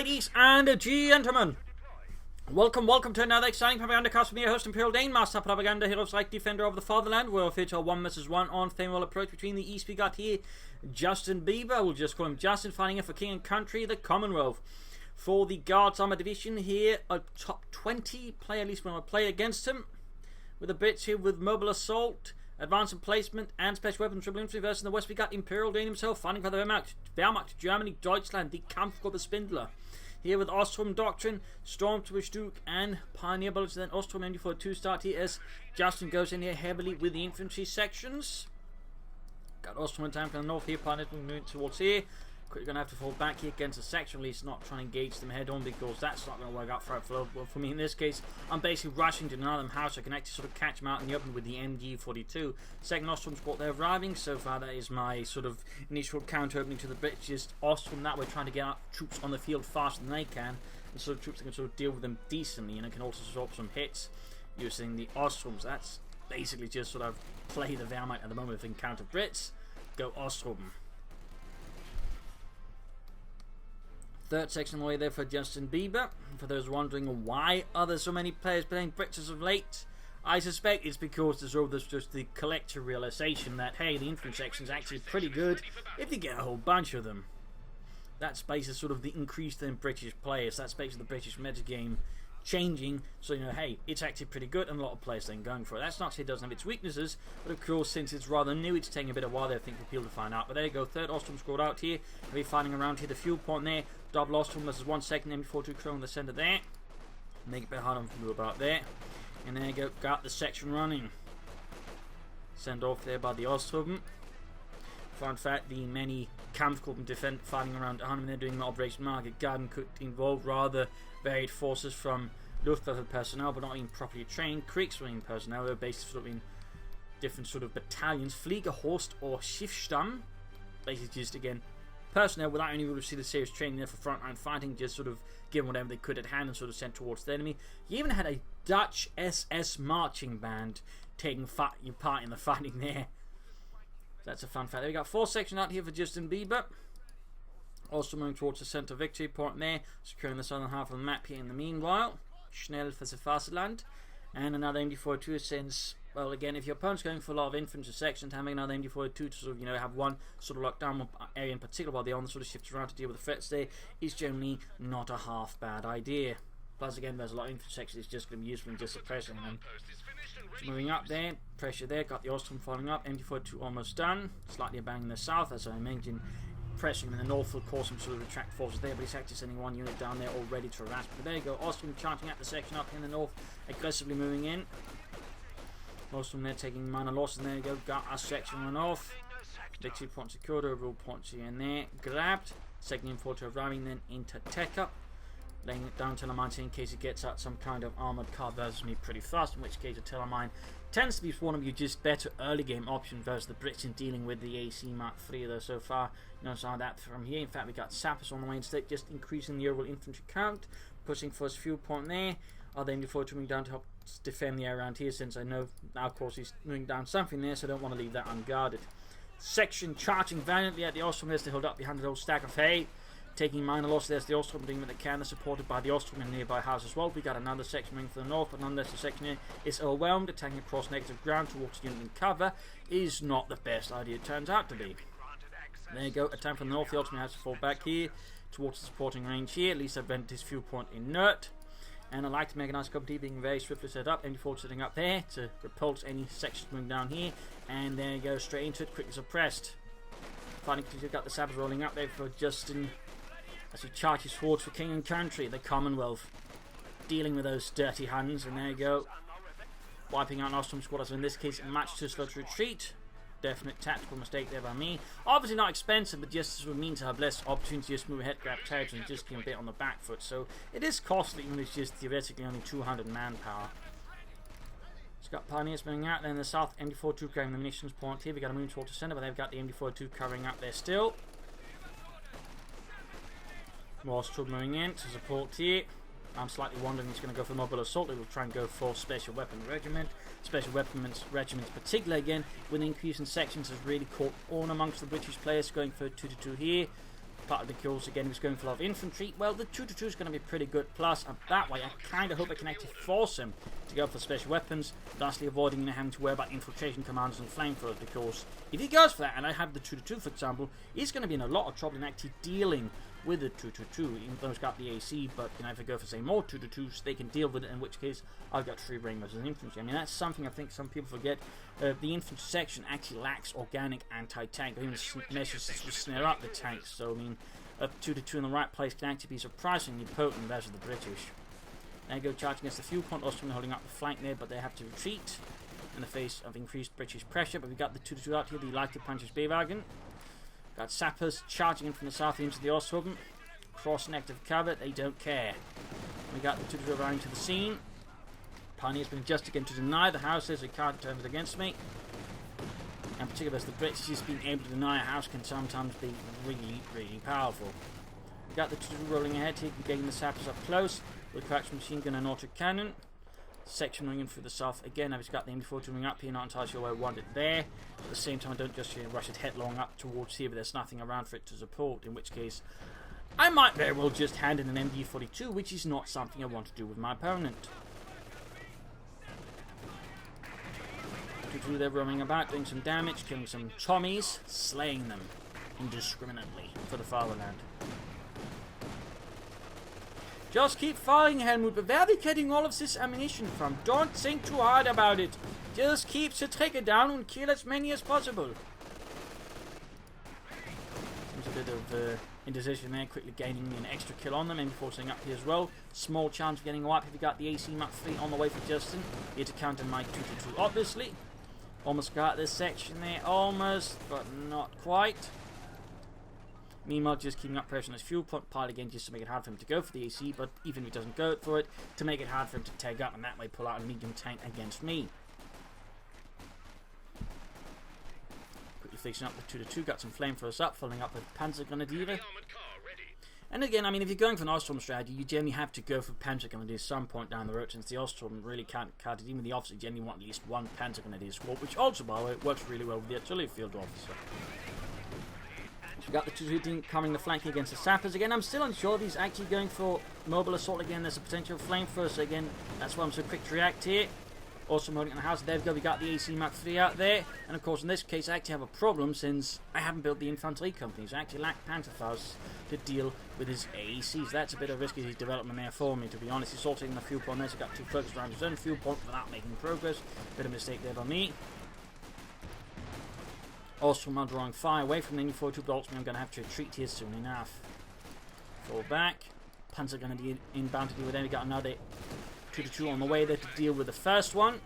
ladies and gentlemen. Welcome to another exciting Propagandacast with me, your host ImperialDAne, Master Propaganda, Heroes like Defender of the Fatherland. We'll feature a 1 vs 1 on Faymonville approach between the East. We got here Justin Bieber, we'll just call him Justin, fighting in for King and Country, the Commonwealth. For the Guards Armor Division here, a top 20 player, at least when I play against him. With a bit here with Mobile Assault, Advanced Emplacement, and Special Weapons Triple Infantry. Versus in the West, we got ImperialDAne himself, fighting for the Wehrmacht, Germany, Deutschland, the Kampfgruppe Spindler. Here with Osttruppen Doctrine, Stormtrooper Duke, and Pioneer Bullets. Then Osttruppen MD42 start here as Justin goes in here heavily with the infantry sections. Got Osttruppen tank on the north here, Pioneer moving towards here. Quickly going to have to fall back here against a section, at least not trying to engage them head on, because that's not going to work out for me in this case. I'm basically rushing to another house. I can actually sort of catch them out in the open with the MG42. Second Osttruppen squad, they're arriving. So far, that is my sort of initial counter opening to the British Osttruppen. That way, trying to get out troops on the field faster than they can, and sort of troops that can sort of deal with them decently, and it can also absorb some hits using the Osttruppens. That's basically just sort of play the Wehrmacht at the moment if they encounter Brits. Go Osttruppen. Third section of the way there for Justin Bieber. For those wondering why are there so many players playing Brits as of late, I suspect it's because there's just the collective realization that, hey, the infantry section is actually pretty good if you get a whole bunch of them. That's basically sort of the increase in British players. That's basically the British metagame changing, so you know, hey, it's actually pretty good, and a lot of players then going for it. That's not to say it doesn't have its weaknesses, but of course, since it's rather new, it's taking a bit of while, I think, for people to find out. But there you go, third Osttruppen scored out here. We'll be fighting around here, the fuel point there. Double Osttruppen versus 1 second, MD42 Crow in the centre there. Make it a bit harder to do about there. And there you go, got the section running. Send off there by the Osttruppen. Fun fact, the many Kampfgruppen defend fighting around Arnhem, they're doing the Operation Market Garden, could involve rather varied forces from Luftwaffe personnel, but not even properly trained Kriegsmarine personnel. They're based sort of in different sort of battalions, Fliegerhorst or Schiffstamm. Basically, just again, personnel without any really serious training there for frontline fighting, just sort of given whatever they could at hand and sort of sent towards the enemy. You even had a Dutch SS marching band taking part in the fighting there. That's a fun fact. We got 4 sections out here for Justin Bieber. Also moving towards the centre victory point there, securing the southern half of the map here in the meanwhile. Schnell for the Vaterland. And another MD42 since, well, again, if your opponent's going for a lot of infantry sections, having another MD42 to sort of, you know, have one sort of lockdown area in particular while the other sort of shifts around to deal with the threats there is generally not a half bad idea. Plus, again, there's a lot of infantry sections, it's just going to be useful in just suppressing them. So moving up there, pressure there, got the Osttruppen following up, MD42 almost done, slightly a bang in the south, as I mentioned, pressing in the north will cause some sort of retract forces there, but he's actually sending 1 unit down there already to harass. But there you go, Osttruppen charging at the section up in the north, aggressively moving in. Most of them there taking minor losses, and there you go, got our section run off. Victory point secured, overall points here and there, grabbed. Second M42 arriving then into tech up. Laying it down Telemine in case it gets out some kind of armoured car versus me pretty fast, in which case a Telemine tends to be one of your just better early game options versus the Brits in dealing with the AC Mark III though so far. You know, saw that from here. In fact, we got Sappers on the way instead, just increasing the overall infantry count, pushing for his fuel point there. Are they before moving down to help defend the area around here, since I know now of course he's moving down something there, so I don't want to leave that unguarded. Section charging valiantly at the Osttruppen as they hold up behind an old stack of hay. Taking minor loss, there's the Osttruppen doing what they can. They're supported by the Osttruppen in nearby house as well. We got another section moving for the north, but nonetheless the section here is overwhelmed. Attacking across negative ground towards the unit in cover is not the best idea it turns out to be. There you go, attack from the north. The Osttruppen has to fall back here towards the supporting range here. At least I've bent his fuel point inert. And I like to make a nice cup of tea, being very swiftly set up. MD4 sitting up there to repulse any sections moving down here. And there you go, straight into it, quickly suppressed. Finally, you've got the Sappers rolling up there for Justin as he charges forwards for King and Country, the Commonwealth, dealing with those dirty Huns. And there you go, wiping out an Osttruppen squad, so in this case much too slow to retreat. Definite tactical mistake there by me. Obviously not expensive, but just sort of means to have less opportunity to just move ahead, grab territory, and just keep a bit on the back foot. So it is costly, even if it's just theoretically only 200 manpower. It's got Pioneers moving out. Then in the south, MD42 carrying the munitions point here. We got to move towards the centre, but they've got the MD42 covering up there still. More Osttruppen moving in to support here. I'm slightly wondering he's going to go for Mobile Assault. He will try and go for Special Weapons Regiment. Special Weapons Regiments, particularly again, with an increase in sections, has really caught on amongst the British players, going for 2-2 here. part of the kills. Again, he was going for a lot of infantry. Well, the 2-2 is going to be pretty good. Plus, that way, I kind of hope I can actually force him to go for special weapons, thusly avoiding having to worry about infiltration commands and flamethrowers, because if he goes for that, and I have the 2-2, for example, he's going to be in a lot of trouble in actually dealing with the 2-2, even though he's got the AC, but if I go for, say, more 2-2s, they can deal with it, in which case I've got 3 rainbows as infantry. I mean, that's something I think some people forget. The infantry section actually lacks organic anti-tank, or even measures to snare up the tanks, so I mean, a 2-2 in the right place can actually be surprisingly potent versus the British. They go charging against the fuel point, Osttruppen holding up the flank there, but they have to retreat in the face of increased British pressure, but we've got the 2-2 out here, the lighter punches B-Wagon. Got sappers charging in from the south into the Osttruppen. Crossing active cover, they don't care. We got the 2-2 arriving to the scene. Pioneer's been adjusted again to deny the houses, it can't turn it against me. And particularly as the British just being able to deny a house can sometimes be really, really powerful. We got the 2-2 rolling ahead here, getting the sappers up close with a crouch machine gun and auto cannon. Section running in through the south again. I've just got the MD4 coming up here, not entirely sure where I want it there. At the same time, I don't just rush it headlong up towards here, but there's nothing around for it to support, in which case I might very well just hand in an MD42, which is not something I want to do with my opponent. 2-2, they're roaming about, doing some damage, killing some Tommies, slaying them indiscriminately for the fatherland. Just keep firing, Helmut, but where are we getting all of this ammunition from? Don't think too hard about it. Just keep the trigger down and kill as many as possible. There's a bit of indecision there, quickly gaining an extra kill on them, and forcing up here as well. Small chance of getting a wipe if we got the AC Mach 3 on the way for Justin. Here to counter my 2-2, obviously. Almost got this section there, almost, but not quite. Meanwhile, just keeping up pressure on his fuel pile again, just to make it hard for him to go for the AC, but even if he doesn't go for it, to make it hard for him to tag up and that way pull out a medium tank against me. Quickly fixing up the 2-2, got some flamethrowers up, following up with Panzergrenadiere. And again, I mean, if you're going for an Osttruppen strategy, you generally have to go for Panzergrenadier at some point down the road, since the Osttruppen really can't cut it. Even the officer generally want at least 1 Panzergrenadier squad, which also, by the way, works really well with the artillery field officer. We got the 2-2 team coming the flanking against the sappers again. I'm still unsure if he's actually going for mobile assault again. There's a potential flamethrower, so again, that's why I'm so quick to react here. Also holding on the house. There we go, we got the AC Mach 3 out there. And of course, in this case, I actually have a problem since I haven't built the infantry company. So I actually lack Pantherfaust to deal with his AECs. That's a bit of risky development there for me, to be honest. He's sorting the fuel point there, so got 2 focus around his own fuel point without making progress. Bit of a mistake there by me. Also, I'm drawing fire away from the MD42, but ultimately I'm going to have to retreat here soon enough. Fall back. Panzer going to be inbound to deal with them. We got another 2-2 on the way there to deal with the first one.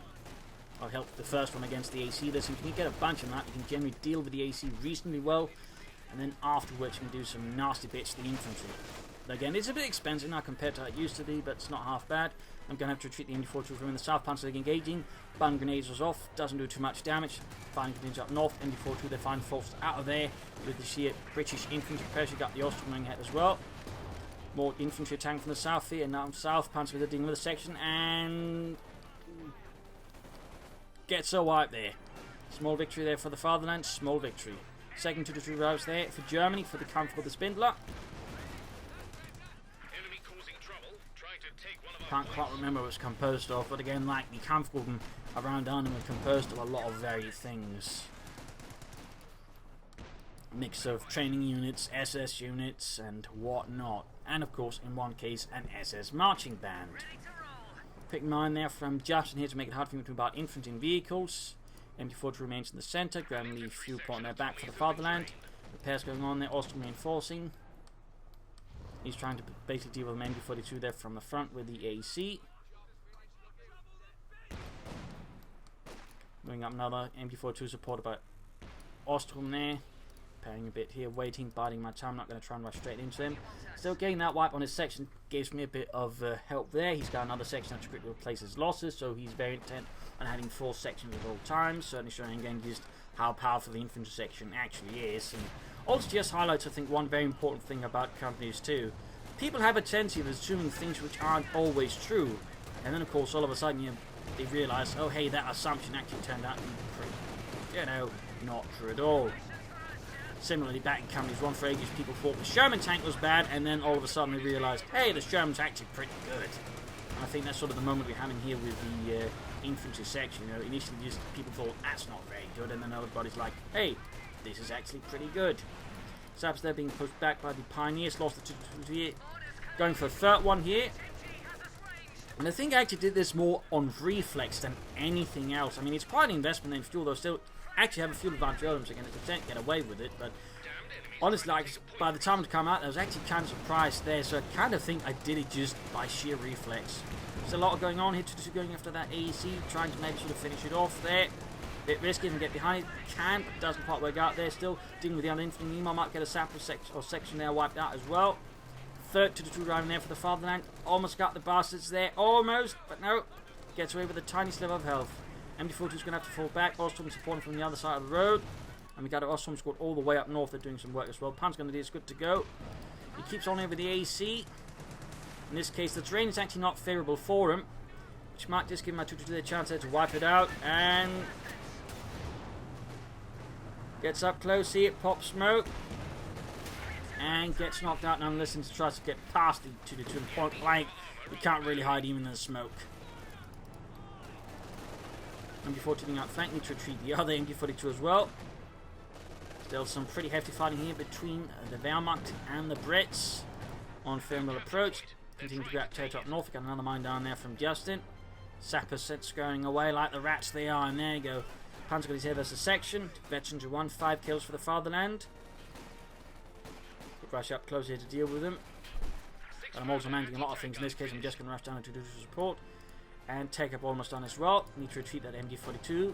I'll help the first one against the AC. There, so you can get a bunch of that. You can generally deal with the AC reasonably well. And then afterwards, you can do some nasty bits to the infantry. Again, it's a bit expensive now compared to how it used to be, but it's not half bad. I'm going to have to retreat the MD42 from in the south. Panzer engaging. Bun grenades was off. Doesn't do too much damage. Firing grenades up north. MD42, they find forced out of there with the sheer British infantry pressure. Got the Osttruppen running ahead as well. More infantry attacking from the south here. Now south. Panzer dealing with a section and gets a wipe there. Small victory there for the fatherland. Small victory. Second 2-2 arrives there for Germany for the comfort of the Spindler. Can't quite remember what it's composed of, but again, like the Kampfgruppen around Arnhem are composed of a lot of varied things. Mix of training units, SS units, and whatnot. And of course, in one case, an SS marching band. Quick mine there from Justin here to make it hard for me to about infantry and vehicles. MD42 remains in the centre, grabbing the fuel point there back for the fatherland. Repairs going on there, Osttruppen reinforcing. He's trying to basically deal with an MD42 there from the front with the AC. Bring up another MD42 supported by Osttruppen there. Preparing a bit here, waiting, biding my time. Not going to try and rush straight into him. Still getting that wipe on his section gives me a bit of help there. He's got another section to quickly replace his losses, so he's very intent on having 4 sections at all times. Certainly showing again just how powerful the infantry section actually is. And also just highlights, I think, one very important thing about companies too. People have a tendency of assuming things which aren't always true. And then of course all of a sudden they realise, oh hey, that assumption actually turned out to be pretty, not true at all. Similarly, back in companies 1 for ages, people thought the Sherman tank was bad, and then all of a sudden they realised, hey, the Sherman's actually pretty good. And I think that's sort of the moment we're having here with the infantry section. You know, initially just people thought that's not very good, and then everybody's like, hey, this is actually pretty good. Saps there being pushed back by the Pioneers, lost the 2 here, going for a third one here. And I think I actually did this more on reflex than anything else. I mean, it's quite an investment in fuel, though. Still, actually have a fuel advantage over them, so I can get away with it. But honestly, like, by the time it come out, I was actually kind of surprised there. So I kind of think I did it just by sheer reflex. There's a lot going on here. 2 going after that AEC, trying to maybe sort of finish it off there. Bit risky and get behind it. Can, but doesn't quite work out there. Still dealing with the infantry. Nemo might get a sample section there wiped out as well. Third 2 round there for the fatherland. Almost got the bastards there. Almost, but no. Gets away with a tiny sliver of health. MD42 is going to have to fall back. Osttruppen supporting from the other side of the road. And we got Osttruppen squad all the way up north. They're doing some work as well. Pan's going to do is good to go. He keeps on over the AC. In this case, the terrain is actually not favourable for him, which might just give my 2 the chance there to wipe it out. And gets up close here. Pops smoke. And gets knocked out, and unless he tries to get past the 2 and point blank, he can't really hide even in the smoke. MD42 being out flank, need to retreat the other MD42 as well. Still some pretty hefty fighting here between the Wehrmacht and the Brits on Faymonville approach. Continue to grab territory up north. Got another mine down there from Justin. Sappers scurrying away like the rats they are, and there you go. Pan's got his head versus section. Veterans who won 5 kills for the fatherland. Rush up close here to deal with them. But I'm also managing a lot of things. In this case, I'm just going to rush down to do support and take up almost on as well. Need to retreat that MD42.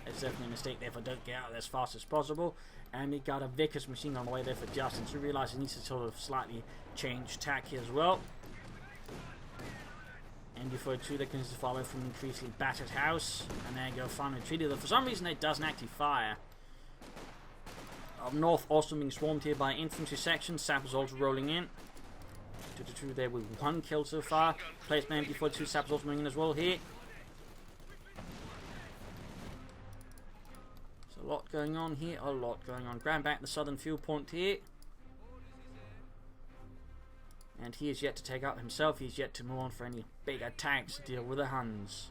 It's definitely a mistake there if I don't get out as fast as possible. And we got a Vickers machine on the way there for Justin, so we realise he needs to sort of slightly change tack here as well. MD42 that continues to fire away from an increasingly battered house. And there you go, finally retreated. Though for some reason it doesn't actually fire. Up north, also being swarmed here by infantry section. Sappers also rolling in. 2 there with 1 kill so far. Placement MD42, Sappers also rolling in as well here. There's a lot going on here, a lot going on. Grab back the southern fuel point here. And he is yet to take out himself. He's yet to move on for any big attacks to deal with the Huns.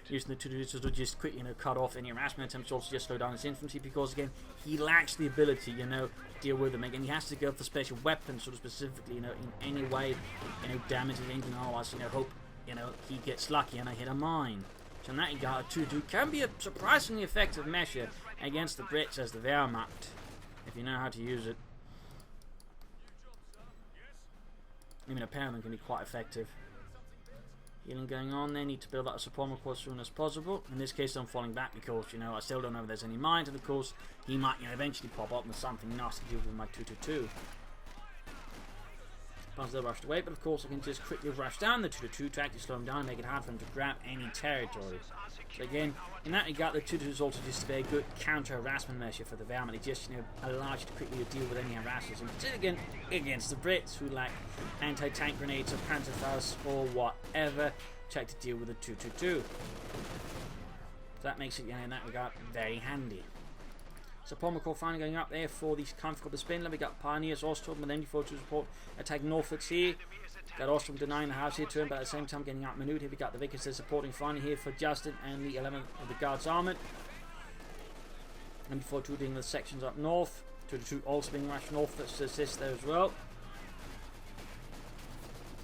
Using the 2 to just quickly, cut off any harassment attempts, also just slow down his infantry, because again, he lacks the ability, to deal with them. Again, he has to go for special weapons, sort of specifically, in any way, damage the engine, otherwise, hope, he gets lucky and I hit a mine. So in that regard, a 2 can be a surprisingly effective measure against the Brits as the Wehrmacht, if you know how to use it. Even a pair of them can be quite effective. Healing going on there, need to build up a support core as soon as possible. In this case I'm falling back because, I still don't know if there's any mines, and of course he might eventually pop up with something nasty to do with my 222. Once they're rushed away, but of course I can just quickly rush down the 222 to actually slow him down and make it hard for him to grab any territory. So again, in that regard, the 222 is also just a very good counter-harassment measure for the Wehrmacht. It just, allows you to quickly deal with any harassers, and particularly against the Brits, who lack anti-tank grenades or Panzerfaust or whatever, check to deal with the 222. So that makes it, in that regard, very handy. So Pomacor finally going up there for the comfortable spin. We got Pioneers, Osttruppen, and MD42 support attacking northwards here. Got Osttruppen denying the house here to him, but at the same time getting outmaneuvered here. We got the Vickers there supporting finally here for Justin and the 11th of the Guards Armoured. MD42 doing the sections up north. 222 also being rushed north to assist there as well.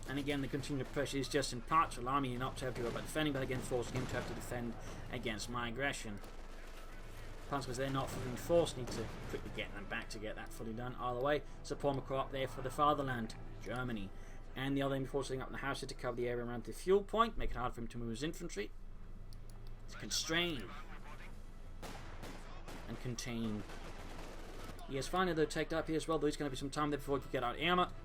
And again, the continued pressure is just in parts allowing me not to have to go about defending, but again forcing him to have to defend against my aggression. Because they're not fully enforced, need to quickly get them back to get that fully done. Either way, support Macro up there for the fatherland, Germany. And the other MD4 sitting up in the house here to cover the area around the fuel point, make it hard for him to move his infantry. To constrain and contain. He has finally though taken up here as well, though he's going to be some time there before he can get out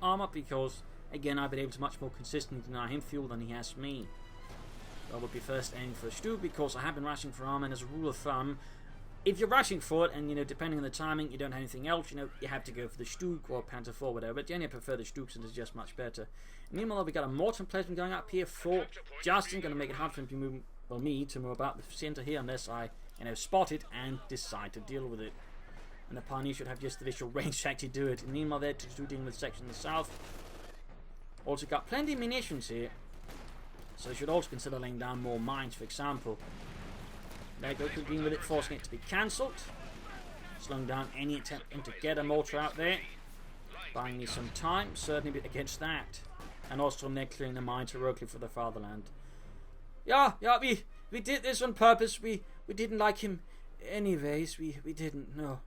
armor, because again I've been able to much more consistently deny him fuel than he has me. So I will be first aiming for a Stu, because I have been rushing for armor, and as a rule of thumb, if you're rushing for it, and depending on the timing, you don't have anything else, you have to go for the Stug or Panther 4, whatever. But generally I prefer the Stugs, and it's just much better. Meanwhile, we got a Morton placement going up here for Justin, going to make it hard for him to move, well, me to move about the center here, unless I spot it and decide to deal with it. And the Pioneers should have just the visual range to actually do it. And meanwhile, they're dealing with section in the south. Also got plenty of munitions here, so they should also consider laying down more mines, for example. There go, dealing with it, forcing it to be cancelled, slowing down any attempt to get a mortar out there, buying me some time, certainly against that. And also they're clearing the mines heroically for the fatherland. Yeah, we did this on purpose. We didn't like him anyways. We didn't. No.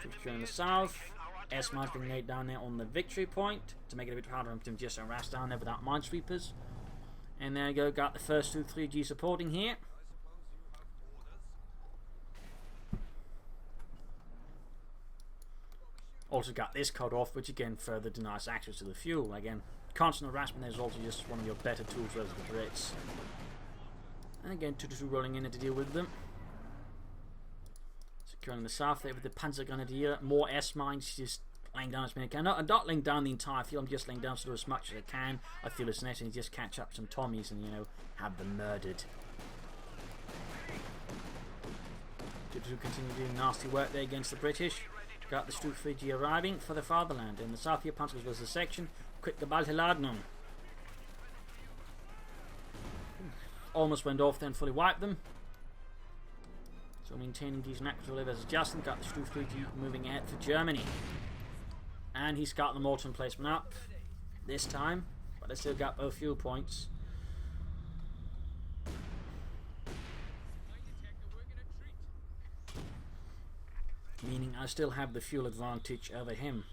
Troops in the south. S-mines being laid down there on the victory point to make it a bit harder to just harass down there without minesweepers. And there you go. Got the first 2 3G supporting here. Also got this cut off, which again further denies access to the fuel. Again, constant harassment is also just one of your better tools versus the Brits. And again, 2-2 rolling in to deal with them. Securing the south there with the Panzer Grenadier. More S-mines, just laying down as many as I can. I'm not laying down the entire field, I'm just laying down sort of as much as I can. I feel it's necessary to just catch up some Tommies and, have them murdered. 2-2 continue doing nasty work there against the British. Got the Stu 3G arriving for the fatherland. In the south here, Panzers was the section. Quick the Balteladnung. Almost went off then, fully wiped them. So maintaining these macros will live as adjusting. Got the Stu 3G moving ahead for Germany. And he's got the mortar placement up this time. But they still got both fuel points. Meaning I still have the fuel advantage over him,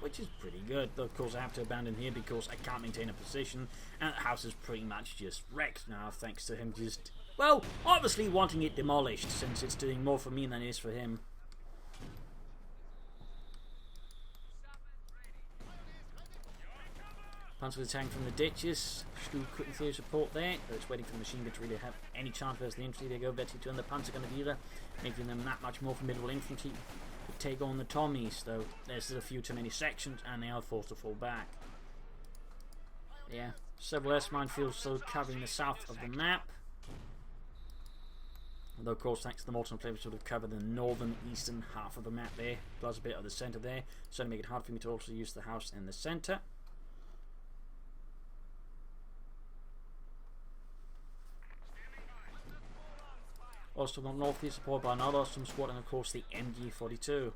which is pretty good. Though of course I have to abandon here because I can't maintain a position, and the house is pretty much just wrecked now thanks to him just, well, obviously wanting it demolished, since it's doing more for me than it is for him. Panzer attacking from the ditches. Stu couldn't clear support there, but it's waiting for the machine gun to really have any chance versus the infantry. They go Betty to the Panzer Grenadier, making them that much more formidable infantry to take on the Tommies, though there's still a few too many sections and they are forced to fall back. Yeah, several S minefields still covering the south of the map. Although of course thanks to the mortar flavor sort of cover the northern eastern half of the map there, plus a bit of the centre there, so to make it hard for me to also use the house in the centre. Osttruppen on north here, supported by another Osttruppen squad, and of course the MG42.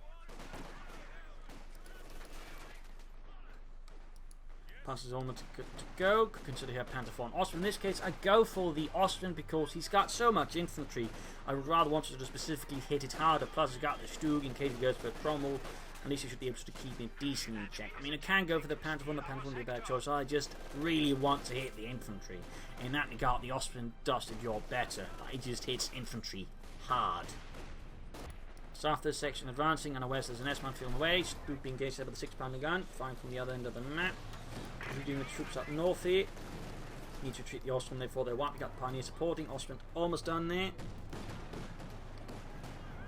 Panzer's almost to go. Could consider here Panther 4 on Ostman. In this case, I go for the Ostman because he's got so much infantry. I would rather want to specifically hit it harder. Plus, he's got the Stug in case he goes for a Trommel. At least he should be able to keep it decently in check. I mean, I can go for the Panther 1. The Panther 1 would be a bad choice. I just really want to hit the infantry. In that regard, the Ostman does the job better. He just hits infantry hard. So after this section advancing, and west there's an S-man field on the way. Stug being engaged there with a 6-pounder gun. Flying from the other end of the map. Doing the troops up north here. Need to retreat the Ostman there before they wipe. We got the Pioneer supporting. Ostman almost done there.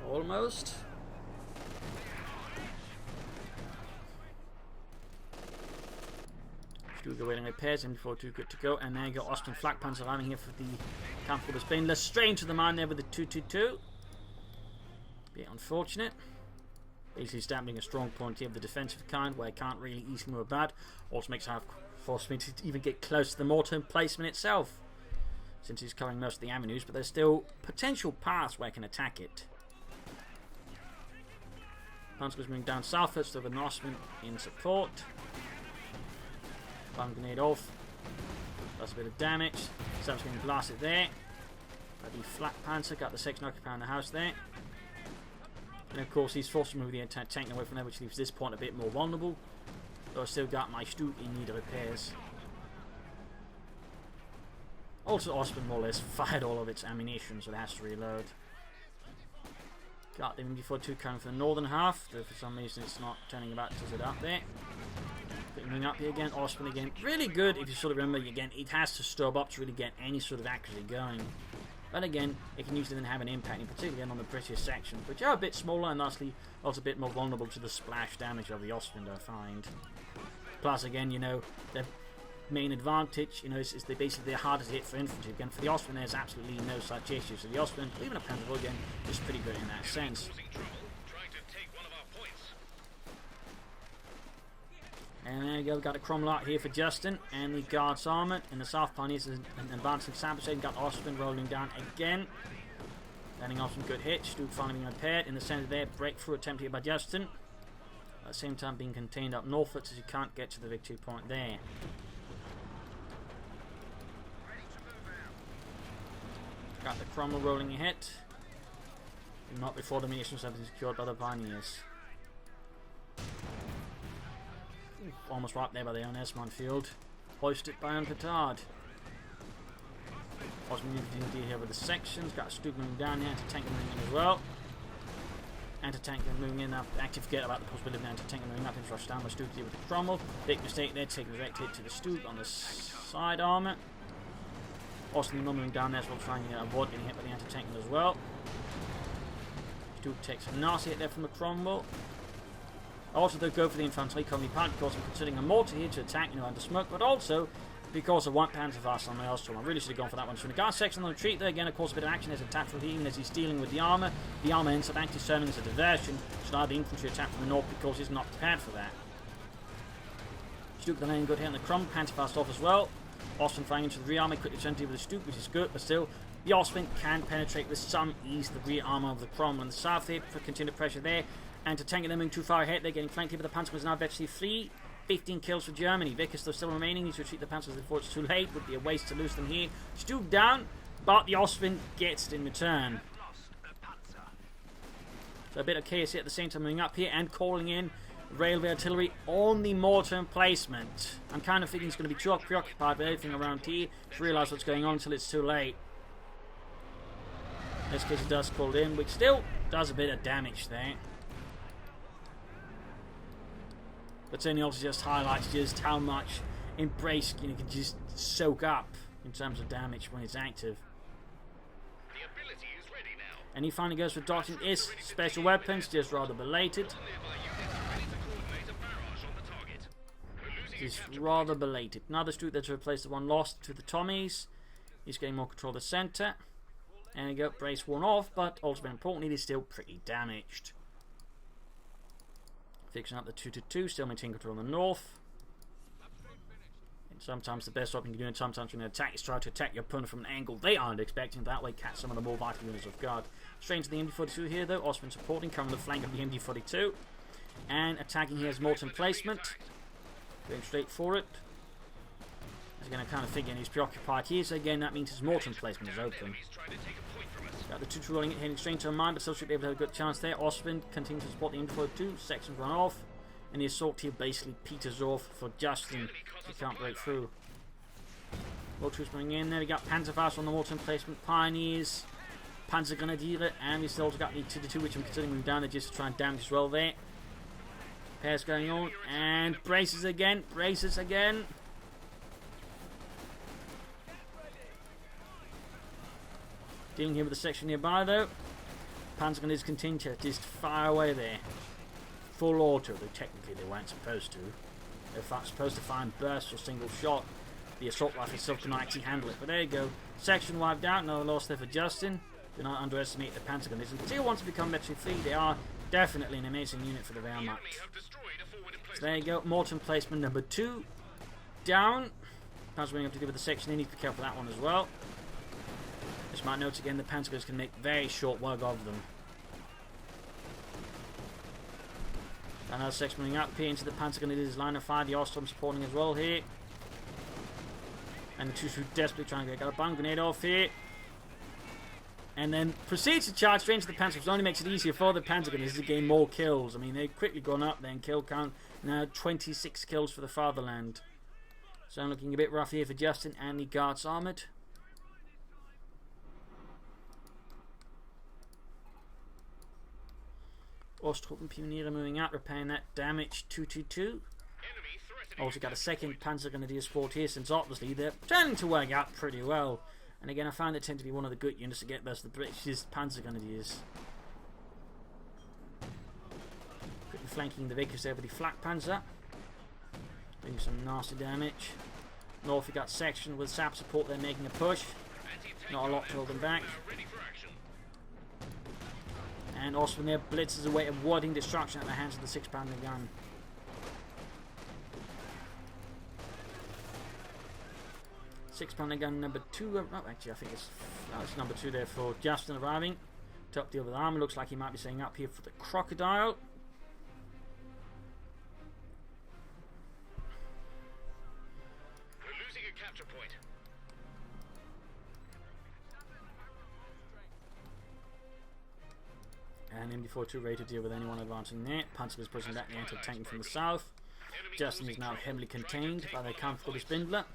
Almost. Stug awaiting repairs, M4 too good to go. And there you go, Ostman flak panzer arriving here for the camp for the Spain. Let's stray into the mine there with the 222. Bit unfortunate. Basically establishing a strong point here of the defensive kind where I can't really easily move about. Also makes it force me to even get close to the mortar placement itself, since he's covering most of the avenues, but there's still potential paths where I can attack it. Panzer's moving down southwards to the Ostman in support. Bomb grenade off. Does a bit of damage. Sam's getting blasted there. Got the flak panzer, got the section occupying the house there. And of course he's forced to move the tank away from there, which leaves this point a bit more vulnerable. Though I've still got my Stug in need of repairs. Also Ostman more or less fired all of its ammunition, so it has to reload. Got the MG42 coming from the northern half, though for some reason it's not turning about to sit up there. Moving up here again, Ostman again. Really good if you sort of remember, again, it has to stop up to really get any sort of accuracy going. But again, it can usually then have an impact, in particular again on the British section, which are a bit smaller and thusly also a bit more vulnerable to the splash damage of the Ostwind, I find. Plus, again, you know, they're main advantage, you know, is they're basically harder to hit for infantry. Again, for the Osttruppen, there's absolutely no such issue. So the Osttruppen, even a Panzer again, is pretty good in that sense. And there you go, we've got a Cromwell out here for Justin, and the Guards Armored. In the South Pioneers, an advancing Sabotade, got Osttruppen rolling down again. Landing off some good hits, Stu finally being repaired. In the centre there, breakthrough attempt here by Justin. At the same time being contained up northwards as you can't get to the victory point there. Got the Cromwell rolling ahead. Not before the munitions have been secured by the Pioneers. Almost right there by the Esmond field. Hoisted by an petard. Osman indeed here with the sections. Got Stubb moving down here. Anti-tank moving in as well. Anti-tank moving in now. Active forget about the possibility of anti-tank moving up. He's rushed down by Stubb with the Cromwell. Big mistake there. Taking a direct hit to the Stubb on the side armour. Austin moving down there as well, trying to avoid getting hit by the anti-tank as well. Stubb takes a nasty hit there from the Cromwell. Also, they'll go for the infantry, commonly partly because I'm considering a mortar here to attack, you know, under smoke, but also because of one Panzerfaust on the Osttruppen. I really should have gone for that one. So the guard section on the retreat there, again, of course, a bit of action as a tactical healing as he's dealing with the armour. The armour ends up actually serving as a diversion, so now the infantry attack from the north because he's not prepared for that. Stubb the lane good here on the Cromwell, Panzerfaust off as well. Osttruppen flying into the rear armour, quickly turned with the Stubb, which is good, but still, the Osttruppen can penetrate with some ease the rear armour of the Cromwell on the south here for continued pressure there. And to tank them moving too far ahead, they're getting flanked here, but the Panzer is now virtually free. 15 kills for Germany. Vickers still remaining. Needs to retreat the Panzers before it's too late. Would be a waste to lose them here. Stubb down, but the Osttruppen gets it in return. So a bit of chaos here at the same time moving up here and calling in railway artillery on the mortar emplacement. I'm kind of thinking it's going to be too preoccupied with everything around here to realise what's going on until it's too late. In this case it does call in, which still does a bit of damage there. But certainly also just highlights just how much Embrace can just soak up in terms of damage when it's active. The ability is ready now. And he finally goes for dodging his special weapons, just rather belated. Just rather belated. Another Stubb there to replace the one lost to the Tommies. He's getting more control of the centre. And he got brace one off, but also importantly, he's still pretty damaged. Fixing up the 2-2, still maintaining control on the north. And sometimes the best option you can do, and sometimes when you attack, is try to attack your opponent from an angle they aren't expecting. That way, catch some of the more vital units off guard. Straight to the MD-42 here, though. Osttruppen supporting, coming on the flank of the MD-42. And attacking here is mortar emplacement. Going straight for it. He's going to kind of figure he's preoccupied here, so again, that means his mortar emplacement is open. Got the 2-2 rolling it, heading straight to a mine, but still should be able to have a good chance there. Osttruppen continues to support the MD-42. Sections run off. And the assault here basically peters off for Justin. He can't break through. More troops coming in there. We got Panzerfaust on the mortar emplacement. Pioneers. Panzergrenadiere. And we still got the 2-2, which I'm considering moving down there just to try and damage as well there. Pairs going on. And braces again. Braces again. Dealing here with the section nearby though. Panzergrenadiers continue to just fire away there. Full auto, though technically they weren't supposed to. They're supposed to fire in bursts or single shot. The assault rifle itself can actually handle it. But there you go. Section wiped out, no loss there for Justin. Do not underestimate the Panzergrenadiers. Until once they become military free, they are definitely an amazing unit for the Wehrmacht. So there you go. Mortar emplacement number 2. Down. Panzergrenadiers have to deal with the section. They need to be careful for that one as well. Just might note again the Panzergrenadiers can make very short work of them. Another section moving up here into the Panzergrenadiers line of fire. The Osttruppen supporting as well here. And the 2-2 desperately trying to get a bomb grenade off here. And then proceeds to charge straight into the Panzergrenadiers. Only makes it easier for the Panzergrenadiers to gain more kills. I mean, they've quickly gone up then. Kill count now 26 kills for the Fatherland. So I'm looking a bit rough here for Justin and the Guards Armoured. Osttruppen Pioniere moving out, repairing that damage 2-2-2. Also got a second Panzergrenadier support here, since obviously they're turning to work out pretty well. And again, I found it tend to be one of the good units to get versus the British Panzergrenadiers. Quickly flanking the Vickers there with the Flak Panzer. Doing some nasty damage. North we got section with SAP support, they're making a push. Not a lot to hold them back. Ready for action. And Osttruppen there blitzes away, avoiding destruction at the hands of the 6-pounder gun. Six-pounder gun number 2. Oh, actually, I think it's number 2 there for Justin arriving. Top deal with armor. Looks like he might be setting up here for the crocodile. We're losing a capture point. And MD42 ready to deal with anyone advancing there. Panzer is pushing back the anti-tank from the south. Justin is now heavily contained by the comfortable Spindler.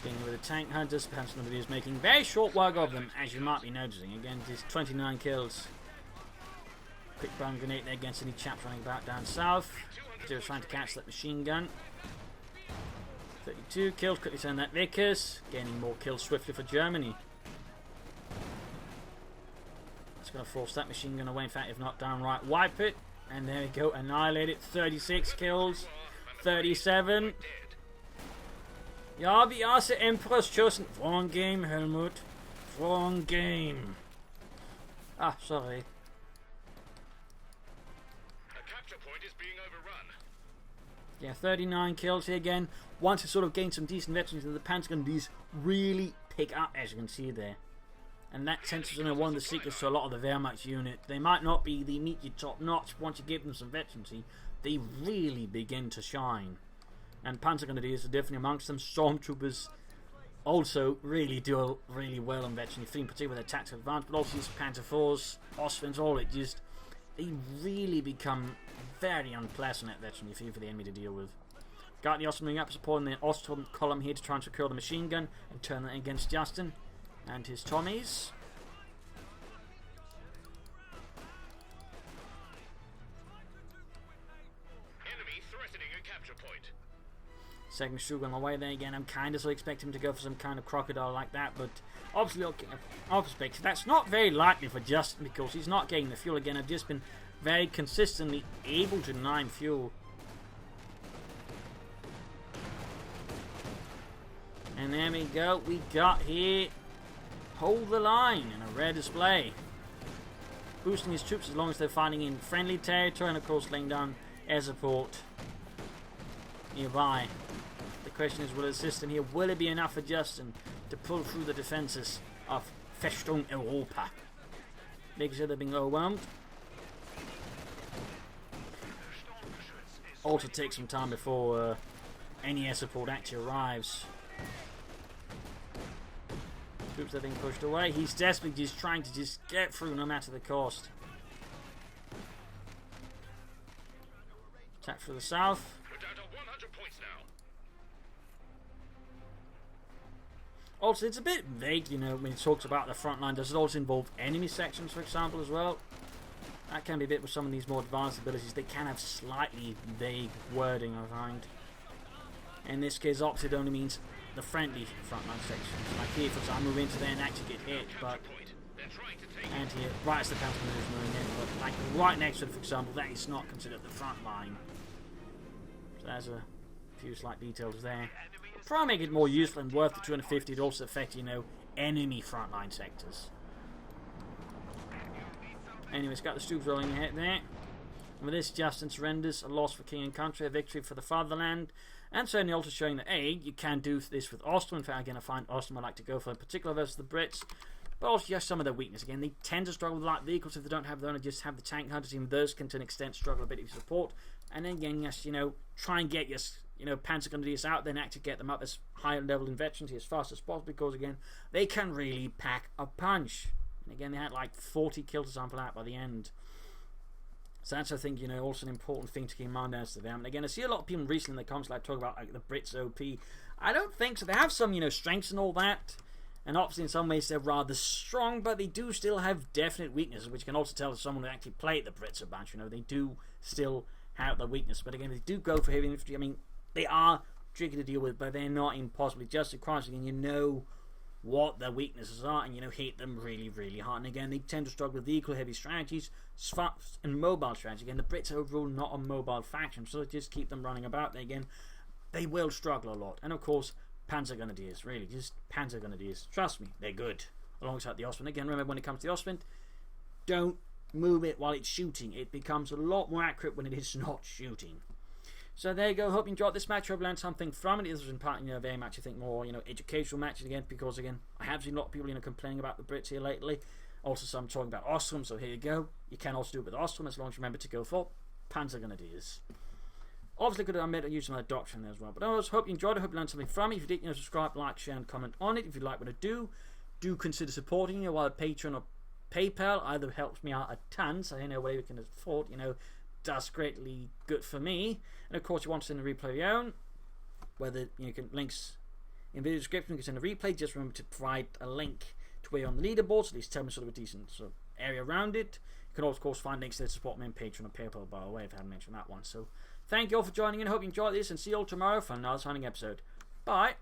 Dealing with the tank hunters, Panzer number 2 is making very short work of them, as you might be noticing. Again, it is 29 kills. Quick bomb grenade there against any chaps running about down south. They're trying to catch that machine gun. 32 kills, quickly turn that Vickers, gaining more kills swiftly for Germany. It's going to force that machine gun away, in fact, if not downright wipe it. And there we go, annihilate it. 36 kills, 37. Ja, wie the Emperor's chosen. Wrong game, Helmut. Wrong game. Ah, sorry. A capture point is being overrun. Yeah, 39 kills here again. Once you sort of gain some decent veterans, the Panzer these really pick up, as you can see there. And that tends to be one of the secrets to a lot of the Wehrmacht unit. They might not be the immediate top notch. Once you give them some veterancy, they really begin to shine. And Panzer Grenadiers are definitely amongst them. Stormtroopers also really do really well on veteran 3, in particular with their tactical advantage, but also these Panzer IVs, Osttrupps, all it just they really become very unpleasant at veteran 3 for the enemy to deal with. Got the Osttrupppen up, supporting the Osttruppen column here to try and secure the machine gun and turn that against Justin and his Tommies. Enemy threatening a capture point. Second Sugar on the way there again. I'm kind of so expecting him to go for some kind of crocodile like that, but obviously, looking at our perspective, that's not very likely for Justin because he's not getting the fuel again. I've just been very consistently able to deny him fuel. And there we go. We got here. Hold the line in a rare display. Boosting his troops as long as they're fighting in friendly territory and of course laying down air support nearby. The question is, will it assist him here? Will it be enough for Justin to pull through the defences of Festung Europa? Making sure they're being overwhelmed. Also takes some time before any air support actually arrives. Troops are being pushed away. He's desperately just trying to just get through no matter the cost. Attack through the south. We're down to 100 points now. Also, it's a bit vague, you know, when he talks about the front line. Does it also involve enemy sections, for example, as well? That can be a bit with some of these more advanced abilities. They can have slightly vague wording, I find. In this case, opposite only means the friendly frontline sections. Like here, for example, move into there and actually get hit, but and here, right as the counter is moving in, but like right next to it, for example, that is not considered the front line. So there's a few slight details there. But try and make it more useful and worth the 250 to also affect, you know, enemy frontline sectors. Anyways, got the Stoops rolling ahead there. And with this, Justin surrenders, a loss for king and country, a victory for the fatherland. And certainly also showing that, A, you can do this with Osttruppen. In fact, again, I find Osttruppen I like to go for, in particular versus the Brits. But also just some of their weakness. Again, they tend to struggle with light vehicles if they don't have their own, and just have the tank hunters. Even those can, to an extent, struggle a bit with support. And then, again, yes, you know, try and get your, you know, Panzer Grenadiers out, then actually get them up as high level in veterancy as fast as possible, because, again, they can really pack a punch. And again, they had like 40 kills or something like that by the end. So that's, I think, you know, also an important thing to keep in mind as to them. And again, I see a lot of people recently in the comments like talk about like the Brits OP. I don't think so. They have some, you know, strengths and all that. And obviously in some ways they're rather strong, but they do still have definite weaknesses, which can also tell if someone who actually played the Brits a bunch, you know, they do still have the weakness. But again, they do go for heavy infantry. I mean, they are tricky to deal with, but they're not impossibly just. Across again, you know what their weaknesses are and, hit them really, really hard. And again, they tend to struggle with vehicle heavy strategies, fast and mobile strategy. Again, the Brits are overall not a mobile faction, so just keep them running about there again. They will struggle a lot. And of course, Panzer Grenadiers, really, just Panzer Grenadiers. Trust me, they're good. Alongside the Ostwind. Again, remember when it comes to the Ostwind, don't move it while it's shooting. It becomes a lot more accurate when it is not shooting. So there you go. Hope you enjoyed this match. Hope you learned something from it. This was in part, very much, I think, more, educational matches again, because again, I have seen a lot of people, complaining about the Brits here lately. Also, some talking about Osttruppen. So here you go. You can also do it with Osttruppen as long as you remember to go for Panzer Grenadiers. Obviously, could have made use of my doctrine there as well. But I always hope you enjoyed it. Hope you learned something from it. If you did, subscribe, like, share, and comment on it. If you like what I do consider supporting me via Patreon or PayPal. Either helps me out a ton, so whatever you can afford, does greatly good for me. And of course, you want to send a replay of your own, whether you can links in the video description. You can send a replay. Just remember to provide a link to where you're on the leaderboard, so at least tell me sort of a decent sort of area around it. You can also, of course, find links there to support me on Patreon or PayPal, by the way, if I haven't mentioned that one. So thank you all for joining in. Hope you enjoyed this, and see you all tomorrow for another signing episode. Bye.